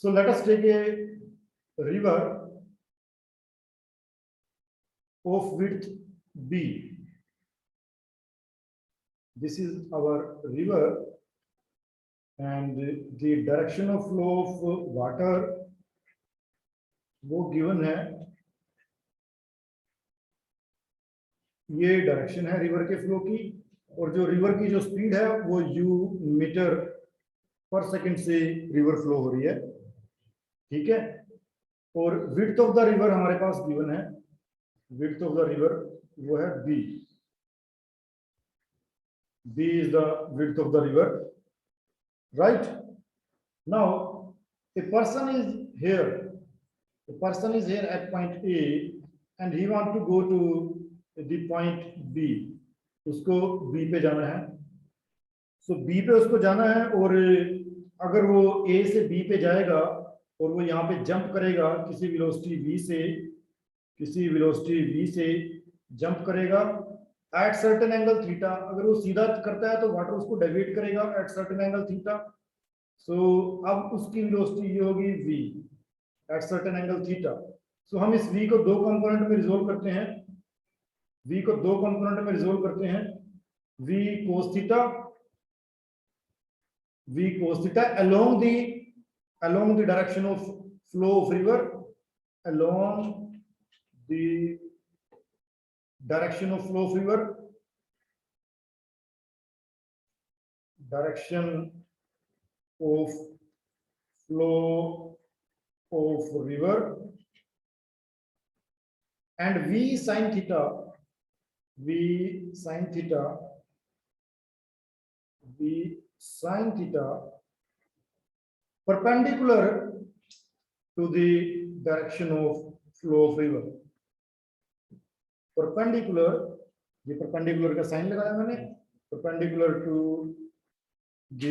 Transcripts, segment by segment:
So let us take a river of width b. This is our river and the direction of flow of water वो given है, ये direction है river के flow की, और जो रिवर की जो स्पीड है वो u मीटर पर सेकंड से रिवर फ्लो हो रही है, ठीक है। और विड्थ ऑफ द रिवर हमारे पास गिवन है, विड्थ ऑफ द रिवर वो है b. b is the width of the river, right? Now a person is here, a person is here at point A and he want to go to the point B. उसको B पे जाना है, so B पे उसको जाना है, और अगर वो A से B पे जाएगा और वो यहाँ पे जंप करेगा किसी वेलोसिटी V से, किसी वेलोसिटी V से जंप करेगा एट सर्टेन एंगल थीटा, अगर वो सीधा करता है तो वाटर उसको डेविएट करेगा at certain angle theta. So अब उसकी वेलोसिटी ये होगी v at certain angle theta. So हम इस v को दो कंपोनेंट में रिजोल्व करते हैं, v को दो कंपोनेंट में रिजोल्व करते हैं, v cos theta along the direction of flow of river, along the direction of flow of river, direction of flow of river, and v sin theta perpendicular to the direction of flow of river. Perpendicular, ये perpendicular का sign लगाया मैंने, perpendicular to the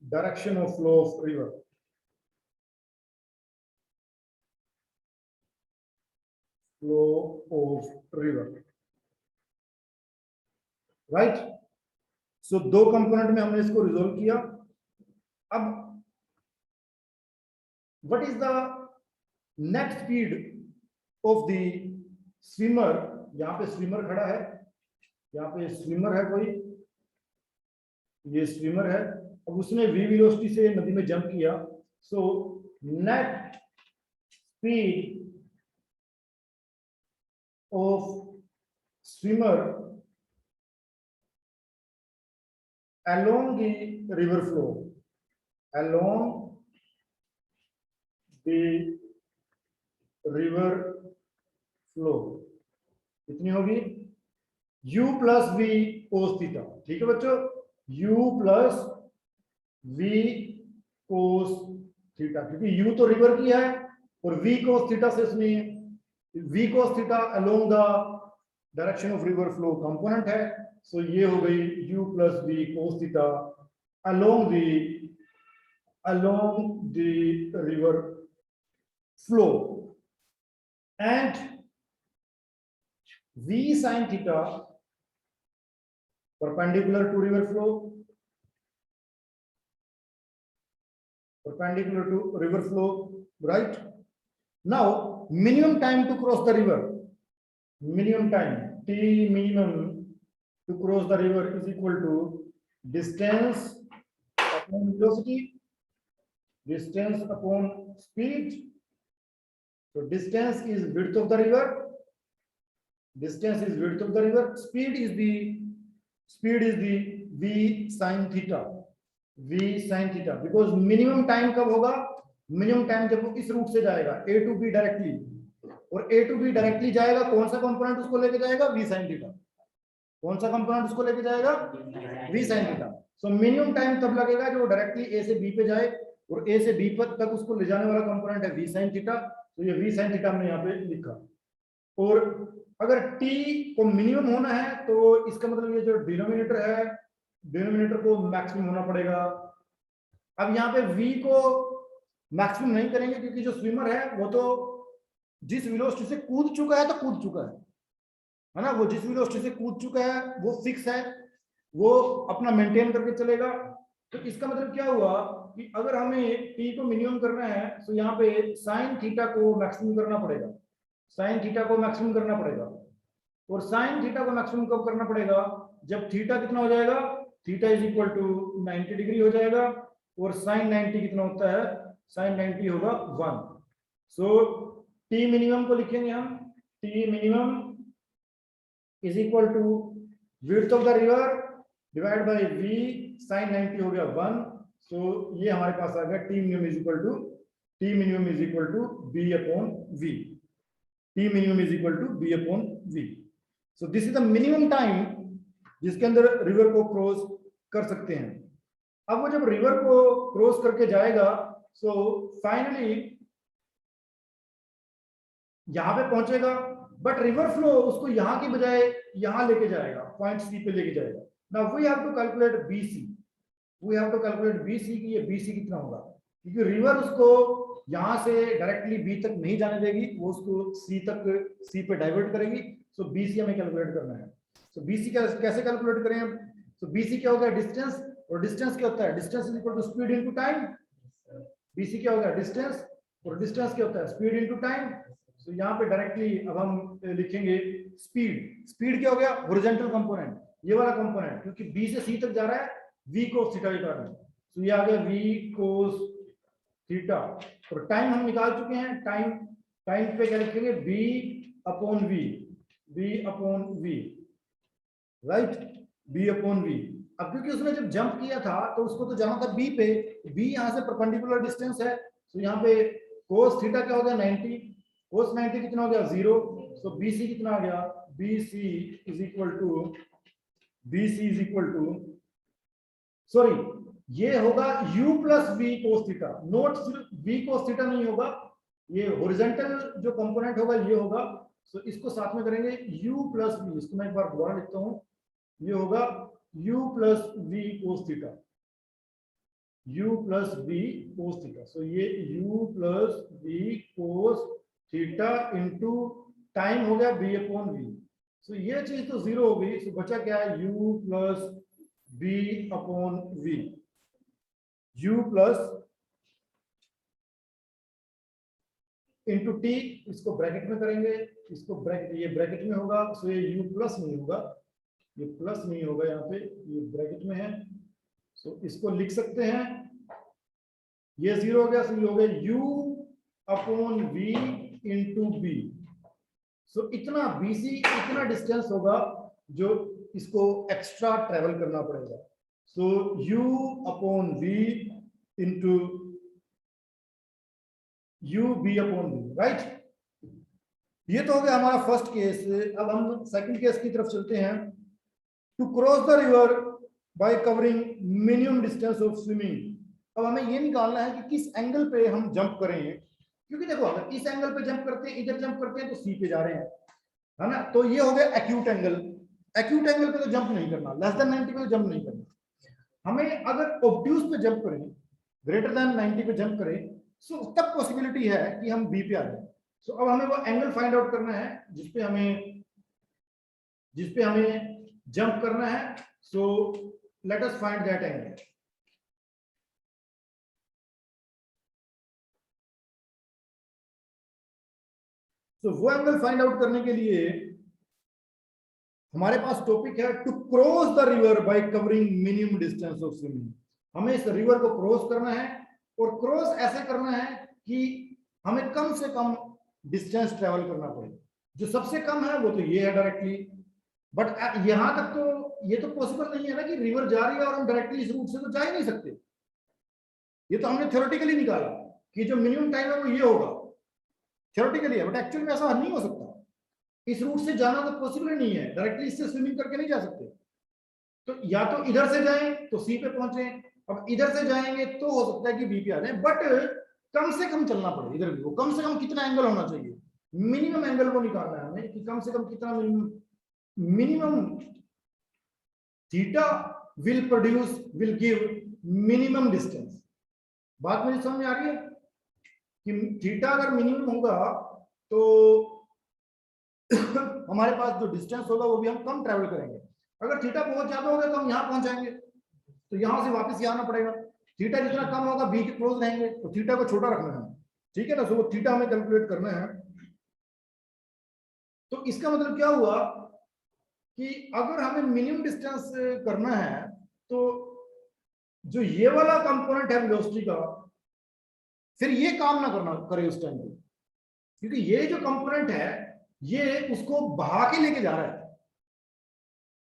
direction of flow of river, flow of river, right. So दो component में हमने इसको resolve किया। अब what is the net speed of the swimmer? यहाँ पे स्विमर खड़ा है, यहाँ पे स्विमर है कोई, ये स्विमर है, अब उसने v वेलोसिटी से नदी में जंप किया। So net speed of swimmer along the river flow, along the river flow कितनी होगी? u plus v cos theta, ठीक है बच्चों, u plus v cos theta, क्योंकि u तो रिवर की है और v कोस थीटा से उसने v cos theta along the direction of river flow component है। सो ये हो गई u plus v cos theta along the river flow, and v sin theta perpendicular to river flow, perpendicular to river flow, right? Now minimum time to cross the river, minimum time t minimum to cross the river is equal to distance upon velocity, distance upon speed. So distance is width of the river, distance is width of the river, speed is the v sin theta, because minimum time कब होगा? minimum time जब वो इस root से जाएगा a to b directly, और a to b directly जाएगा, कौन सा कंपोनेंट उसको लेके जाएगा? v sin theta। कौन सा कंपोनेंट उसको लेके जाएगा? v sin theta। So minimum time तब लगेगा जो डायरेक्टली a से b पे जाए, और a से b तक उसको ले जाने वाला कंपोनेंट है v sin theta। तो ये v sin theta हमने यहाँ पे लिखा। और अगर t को मिनिमम होना है तो इसका मतलब ये जो डिनोमिनेटर है, डिनोमिनेटर को मैक्सिमम होना पड़ेगा। अब यहाँ पे v को मैक्सिमम नहीं करेंगे क्योंकि जो स्विमर है वो तो जिस वेलोसिटी से कूद चुका है तो कूद चुका है ना, वो जिस वेलोसिटी से कूद चुका है वो फिक्स है, वो अपना मेंटेन करके चलेगा। तो इसका मतलब क्या हुआ कि अगर हमें टी को मिनिमम करना है तो यहाँ पे साइन थीटा को मैक्सिमम करना पड़ेगा, साइन थीटा को मैक्सिमम करना पड़ेगा। और साइन थीटा को मैक्सिमम कब करना पड़ेगा, जब थीटा कितना हो जाएगा, theta is equal to 90 degree हो जाएगा। और साइन 90 कितना होता है, साइन 90 होगा 1। सो टी मिनिमम को लिखेंगे हम, T minimum is equal to width of the river divide by v, sine 90 हो गया 1। सो ये हमारे पास आ गया T minimum is equal to, T minimum is equal to b upon v, T minimum is equal to b upon v। So this is the minimum time जिसके अंदर river को क्रॉस कर सकते हैं। अब वो जब रिवर को क्रॉस करके जाएगा सो फाइनली यहां पे पहुंचेगा, बट रिवर फ्लो उसको यहां की बजाय यहां लेके जाएगा, पॉइंट सी पे लेके जाएगा। Now we have to calculate BC, we have to calculate BC की ये बीसी कितना होगा, क्योंकि रिवर उसको यहां से डायरेक्टली बी तक नहीं जाने देगी, वो उसको सी तक, सी पे डाइवर्ट करेगी। सो बीसी हमें कैलकुलेट करना है। सो बीसी कैसे कैलकुलेट करें हम, तो बीसी क्या होगा, डिस्टेंस, और डिस्टेंस क्या होता है, distance is equal to speed into time. BC क्या होगा, डिस्टेंस, और डिस्टेंस क्या होता है, स्पीड इनटू टाइम। तो यहाँ पे डायरेक्टली अब हम लिखेंगे स्पीड, स्पीड क्या हो गया, हॉरिजॉन्टल कंपोनेंट, ये वाला कंपोनेंट, क्योंकि बी से सी तक जा रहा है v cos थीटा के कारण। तो ये आ गया v cos थीटा। और टाइम हम निकाल चुके हैं, टाइम, टाइम पे क्या लिखेंगे, b upon v, b upon v, right, b upon v। अब क्योंकि उसने जब जंप किया था तो उसको तो जाना था b पे, b यहाँ से परपेंडिकुलर डिस्टेंस है। तो यहाँ पे cos थीटा क्या हो गया 90, cos 90 कितना हो गया 0। सो bc कितना आ गया, bc is equal to, bc is equal to, sorry ये होगा u plus v cos theta, not सिर्फ v cos थीटा नहीं होगा, ये हॉरिजॉन्टल जो कंपोनेंट होगा ये होगा। सो इसको साथ में करेंगे u प्लस v, इसको मैं एक बार दोबारा लिखता हूं, ये होगा u plus v cos theta, u plus v cos theta. So ये u plus v cos theta into time हो गया b अपॉन v। सो ये चीज तो जीरो हो गई, सो बचा क्या है, u plus b upon v, u plus into T, इसको ब्रैकेट में करेंगे, इसको ब्रैकेट, ये ब्रैकेट में होगा। सो ये u प्लस नहीं होगा, ये प्लस नहीं होगा, यहाँ पे ये ब्रैकेट में है। सो इसको लिख सकते हैं, ये जीरो हो गया, सो ये हो गया u upon v into B. So इतना BC, इतना डिस्टेंस होगा जो इसको एक्स्ट्रा ट्रेवल करना पड़ेगा। सो u upon v into u b upon v, right. ये तो हो गया हमारा फर्स्ट केस। अब हम सेकंड केस की तरफ चलते हैं। To cross the river by covering minimum distance of swimming. अब हमें ये निकालना है कि किस एंगल पे हम जंप करेंगे, क्योंकि देखो अगर इस एंगल पे जंप करते हैं, इधर जंप करते हैं तो सी पे जा रहे हैं, है ना। तो ये हो गया एक्यूट एंगल, एक्यूट एंगल पे तो जंप नहीं करना, लेस देन 90 पे तो जंप नहीं करना। हमें अगर ऑब्ट्यूज पे जंप करें, ग्रेटर देन 90 पे जंप करें, सो तब पॉसिबिलिटी है कि हम बी पे आ जाए। सो अब हमें वो एंगल फाइंड आउट करना है जिसपे हमें जंप करना है। So let us find that angle. So वो एंगल फाइंड आउट करने के लिए हमारे पास टॉपिक है to cross the river by covering minimum distance of swimming. हमें इस रिवर को क्रॉस करना है, और क्रॉस ऐसे करना है कि हमें कम से कम डिस्टेंस ट्रेवल करना पड़े। जो सबसे कम है वो तो ये है डायरेक्टली, बट यहां तक तो ये तो पॉसिबल नहीं है ना कि रिवर जा रही है और हम डायरेक्टली इस रूट से तो जा ही नहीं सकते। ये तो हमने थ्योरेटिकली निकाला कि जो मिनिमम टाइम है वो ये होगा, थ्योरेटिकली है, बट एक्चुअल में ऐसा नहीं हो सकता। इस रूट से जाना तो पॉसिबल नहीं है, डायरेक्टली इससे स्विमिंग करके नहीं जा सकते। तो या तो इधर से जाएं तो सी पे पहुंचे, अब इधर से जाएंगे तो हो सकता है कि बी पे आ जाए, बट कम से कम चलना पड़े इधर भी। वो कम से कम कितना एंगल होना चाहिए, मिनिमम एंगल को निकालना है हमें कि कम से कम कितना minimum theta will produce, will give minimum distance. बात मेरी समझ में आ रही है कि थीटा अगर मिनिमम होगा तो हमारे पास जो डिस्टेंस होगा वो भी हम कम ट्रेवल करेंगे। अगर थीटा बहुत ज्यादा होगा तो हम यहां पहुंच जाएंगे, तो यहां से वापस यहाँ आना पड़ेगा। थीटा जितना कम होगा बी के क्लोज रहेंगे, तो थीटा को छोटा रखना है, ठीक है ना। सो वो थीटा हमें कैलकुलेट करना है। तो इसका मतलब क्या हुआ कि अगर हमें मिनिमम डिस्टेंस करना है तो जो ये वाला कंपोनेंट है वेलोसिटी का, फिर ये काम ना करना करे उस टाइम पे, क्योंकि ये जो कंपोनेंट है ये उसको बहा के लेके जा रहा है,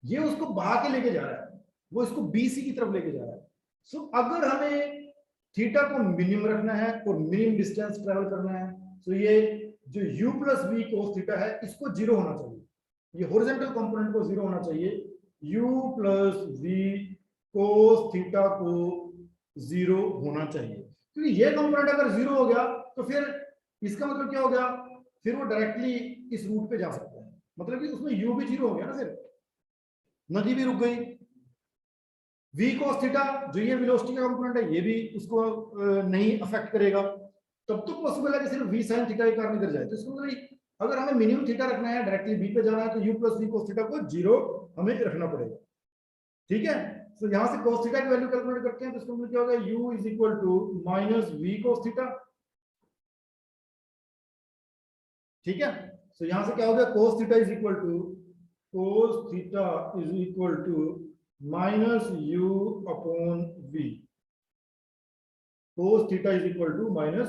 ये उसको बहा के लेके जा रहा है, वो इसको बीसी की तरफ लेके जा रहा है। सो अगर हमें थीटा को मिनिमम रखना है और मिनिमम डिस्टेंस ट्रेवल करना है, तो ये जो u plus v cos theta है इसको जीरो होना चाहिए, ये हॉरिजॉन्टल कंपोनेंट को जीरो होना चाहिए, u plus v cos theta को जीरो होना चाहिए। क्योंकि ये कंपोनेंट अगर जीरो हो गया तो फिर इसका मतलब क्या हो गया, फिर वो डायरेक्टली इस रूट पे जा सकता है, मतलब कि उसमें u भी जीरो हो गया ना, फिर नदी भी रुक गई। v cos थीटा जो ये वेलोसिटी का कंपोनेंट है ये भी उसको नहीं अफेक्ट करेगा। तब तो पॉसिबल है कि सिर्फ v sin थीटा के कारण इधर जाए। तो इसको मतलब अगर हमें मिनिमम थीटा रखना है, डायरेक्टली v पे जाना है, तो u plus v cos theta को जीरो हमें रखना पड़ेगा, ठीक है। तो यहां से cos थीटा की वैल्यू कैलकुलेट करते हैं, तो इसको मतलब क्या होगा, u is equal to minus v cos theta, ठीक है। तो यहां से क्या हो गया, cos theta is equal to minus u upon v, cos theta is equal to minus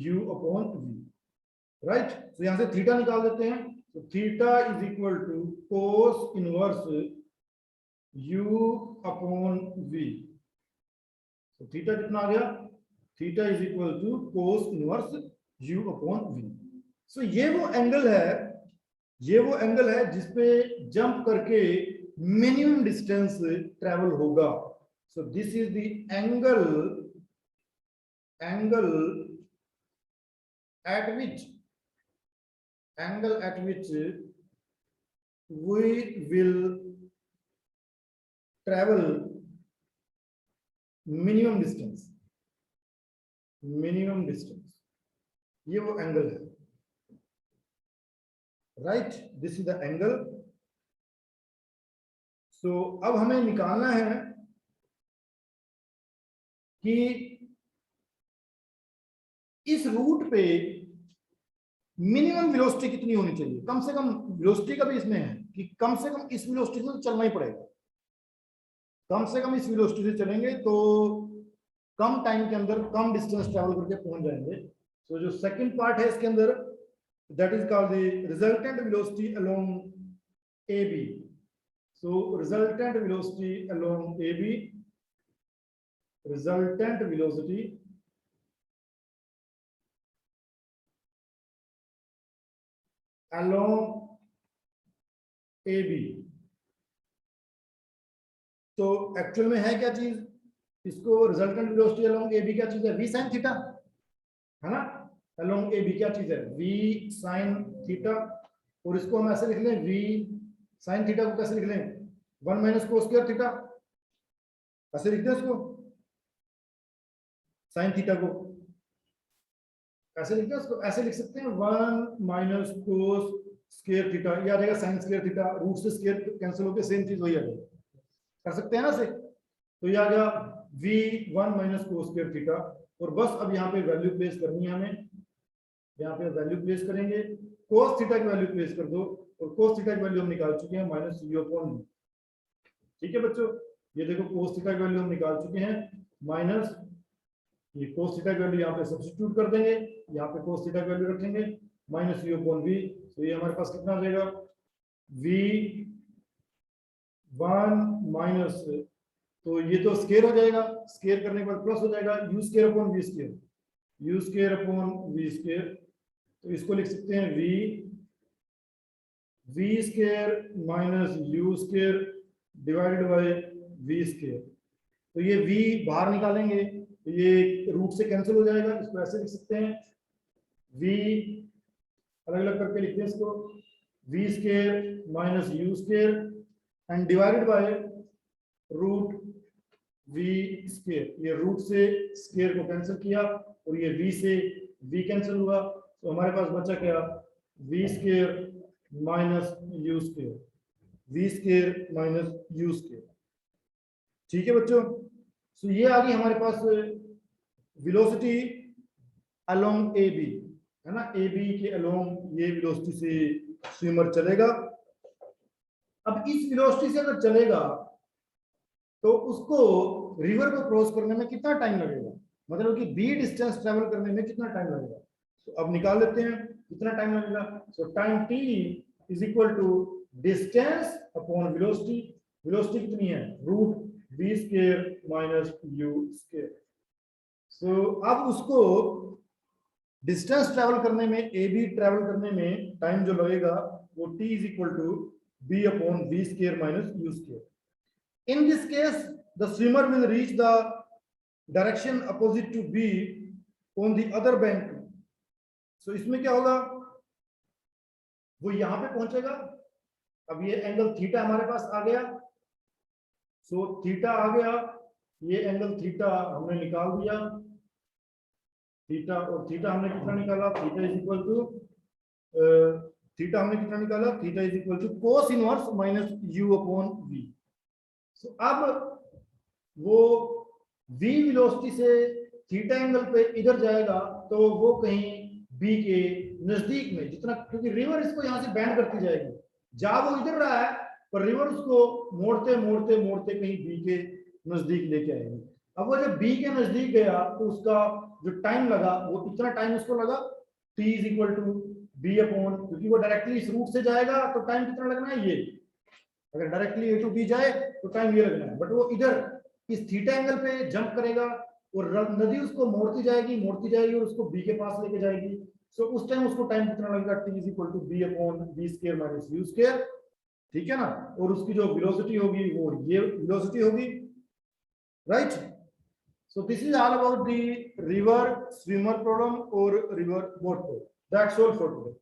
u upon v, right. तो यहां से थीटा निकाल देते हैं, तो theta is equal to cos inverse u upon v। तो थीटा कितना आ गया, theta is equal to cos inverse u upon v। So ये वो एंगल है, ये वो एंगल है जिसपे जंप करके मिनिमम डिस्टेंस ट्रेवल होगा। सो this is the angle at which we will travel minimum distance, ये वो एंगल है, right, this is the angle. So अब हमें निकालना है कि इस रूट पे मिनिमम वेलोसिटी कितनी होनी चाहिए, कम से कम वेलोसिटी का भी इसमें है कि कम से कम इस वेलोसिटी से चलना ही पड़ेगा, कम से कम इस वेलोसिटी से चलेंगे तो कम टाइम के अंदर कम डिस्टेंस ट्रैवल करके पहुंच जाएंगे। तो जो सेकंड पार्ट है इसके अंदर, that is called the resultant velocity along A B. So resultant velocity along A B, resultant velocity along AB। तो एक्चुअल में है क्या चीज, इसको रिजल्टेंट वेलोसिटी along AB क्या चीज है, v sin थीटा है ना। along AB क्या चीज है, v sin थीटा, और इसको हम ऐसे लिख लें, v sin थीटा को कैसे लिख लें, 1 माइनस cos स्क्वायर थीटा, ऐसे लिखते हैं इसको, sin थीटा को ऐसे लिखते हैं, इसको ऐसे लिख सकते हैं 1 माइनस cos स्क्वायर थीटा, ये आ जाएगा sin स्क्वायर थीटा, रूट से स्क्वायर कैंसिल होकर सेम चीज वही आ जाएगा, कर सकते हैं ना से। तो ये आ गया v1 minus cos square theta, और बस अब यहाँ पे वैल्यू प्लेस करनी है हमें, यहाँ पे वैल्यू प्लेस करेंगे, cos थीटा की वैल्यू प्लेस कर दो, और cos थीटा की वैल्यू हम निकाल चुके हैं माइनस u अपॉन v, ठीक है बच्चों। ये देखो cos थीटा की वैल्यू हम निकाल चुके हैं माइनस, ये cos थीटा की वैल्यू यहाँ पे सब्स्टिट्यूट कर देंगे, यहाँ पे cos थीटा की वैल्यू रखेंगे माइनस u अपॉन v। तो ये हमारे पास कितना आ जाएगा, v1 माइनस, तो ये तो स्केयर हो जाएगा, स्केयर करने के बाद प्लस हो जाएगा u square upon v square, u square upon v square. तो इसको लिख सकते हैं v square minus u square divided by v square. तो ये v बाहर निकालेंगे तो ये रूट से कैंसिल हो जाएगा, इसको ऐसे लिख सकते हैं, v अलग अलग करके लिखते हैं इसको, v square minus u square and divided by root v square. ये रूट से स्केयर को कैंसिल किया और ये v से v कैंसिल हुआ, तो हमारे पास बचा क्या, v square minus u square, v square minus u square, ठीक है बच्चों। सो ये आ गई हमारे पास वेलोसिटी अलोंग ए बी, है ना, ए बी के अलोंग ये वेलोसिटी से स्विमर चलेगा। अब इस वेलोसिटी से अगर चलेगा तो उसको रिवर को क्रॉस करने में कितना टाइम लगेगा, मतलब कि बी डिस्टेंस ट्रेवल करने में कितना टाइम लगेगा। तो अब निकाल लेते हैं कितना टाइम लगेगा। So time T is equal to distance upon velocity. Velocity कितनी है, root v square minus u square. So अब उसको डिस्टेंस ट्रेवल करने में, ए बी ट्रेवल करने में टाइम जो लगेगा वो t is equal to b upon v square minus u square. In this case, the swimmer will reach the direction opposite to B on the other bank. So इसमें क्या होगा, वो यहां पे पहुंचेगा। अब ये एंगल थीटा हमारे पास आ गया। सो थीटा आ गया, ये एंगल थीटा हमने निकाल दिया। थीटा और थीटा हमने कितना निकाला, theta is equal to theta हमने कितना निकाला, theta is equal to cos inverse minus u upon v। सो अब वो v वेलोसिटी से थीटा एंगल पे इधर जाएगा तो वो कहीं b के नजदीक में जितना, क्योंकि रिवर इसको यहां से बैंड करती जाएगी, जा वो इधर रहा है पर रिवर उसको मोड़ते मोड़ते मोड़ते कहीं b के नजदीक लेके आएगी। अब वो जब b के नजदीक गया तो उसका जो टाइम लगा वो इतना टाइम उसको लगा t is equal to b upon, क्योंकि वो डायरेक्टली इस रूट से जाएगा तो टाइम कितना लगना है, ये अगर डायरेक्टली ए टू बी जाए तो टाइम ये लगना है, बट वो इधर इस थीटा एंगल पे जंप करेगा और नदी उसको मोड़ती जाएगी और उसको बी के पास लेके जाएगी। सो उस टाइम उसको टाइम कितना लगेगा, T is equal to B upon B square minus U square, ठीक है ना। और उसकी जो वेलोसिटी होगी वो ये वेलोसिटी होगी, right. So this is all about the river swimmer problem और river boat problem. That's all for today.